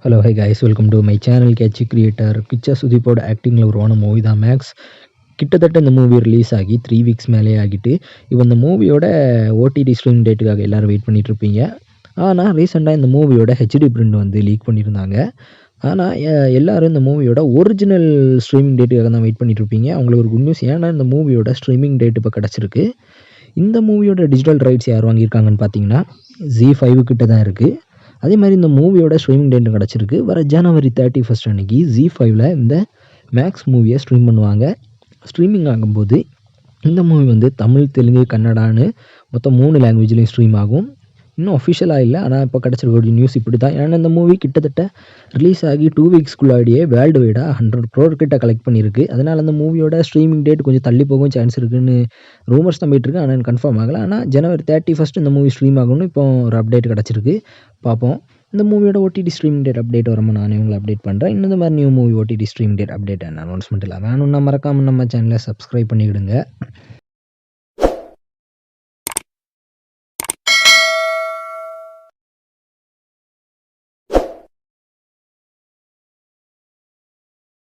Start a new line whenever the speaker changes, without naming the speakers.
Hello hi guys, welcome to my channel catchy creator. Kichcha சுதீப்போட ஆக்டிங்கில் உருவான மூவி தான் மேக்ஸ். கிட்டத்தட்ட இந்த மூவி ரிலீஸ் ஆகி 3 வீக்ஸ் மேலே ஆகிட்டு. இப்போ இந்த மூவியோட ஓடிடி ஸ்ட்ரீம் டேட்டுக்காக எல்லோரும் வெயிட் பண்ணிட்டு இருப்பீங்க. ஆனால் ரீசெண்டாக இந்த மூவியோட ஹெச்டி பிரிண்ட் வந்து லீக் பண்ணியிருந்தாங்க. ஆனால் எல்லோரும் இந்த மூவியோட ஒரிஜினல் ஸ்ட்ரீமிங் டேட்டுக்காக தான் வெயிட் பண்ணிட்டு இருப்பீங்க. அவங்களுக்கு ஒரு குட் நியூஸ், ஏன்னா இந்த மூவியோட ஸ்ட்ரீமிங் டேட் இப்போ கிடச்சிருக்கு. இந்த மூவியோட டிஜிட்டல் ரைட்ஸ் யார் வாங்கியிருக்காங்கன்னு பார்த்தீங்கன்னா ZEE5 கிட்ட தான் இருக்குது. அதே மாதிரி இந்த மூவியோட ஸ்ட்ரீமிங் டேட்டும் கிடச்சிருக்கு. வர ஜனவரி 31 அன்னைக்கு ZEE5ல இந்த மேக்ஸ் மூவியை ஸ்ட்ரீம் பண்ணுவாங்க. ஸ்ட்ரீமிங் ஆகும்போது இந்த மூவி வந்து தமிழ், தெலுங்கு, கன்னடான்னு மொத்தம் 3 லாங்குவேஜ்லேயும் ஸ்ட்ரீம் ஆகும். இன்னும் அஃபிஷியலாக இல்லை, ஆனால் இப்போ கிடச்சிருக்க நியூஸ் இப்படி தான். ஏன்னா இந்த மூவி கிட்டத்தட்ட ரிலீஸ் ஆகி 2 வீக்ஸ்க்குள்ளாடியே வேர்ல்டு வைடாக 100 crore கிட்ட கலெக்ட் பண்ணியிருக்கு. அதனால் அந்த மூவியோட ஸ்ட்ரீமிங் டேட் கொஞ்சம் தள்ளி போகவும் சான்ஸ் இருக்குதுன்னு ரூமர்ஸ் தான் போயிட்டுருக்கு. ஆனால் கன்ஃபார்ம் ஆகலை. ஆனால் ஜனவரி 31 இந்த மூவி ஸ்ட்ரீம் ஆகும்னு இப்போ ஒரு அப்டேட் கிடச்சிருக்கு. பார்ப்போம். இந்த மூவியோட ஓடிடி ஸ்ட்ரீமிங் டேட் அப்டேட் வரும்போது நானே உங்களை அப்டேட் பண்ணுறேன். இந்த மாதிரி new movie OTT streaming date update announcement இல்லை வேணும்னா மறக்காமல் நம்ம சேனலை சப்ஸ்கிரைப் பண்ணிவிடுங்க.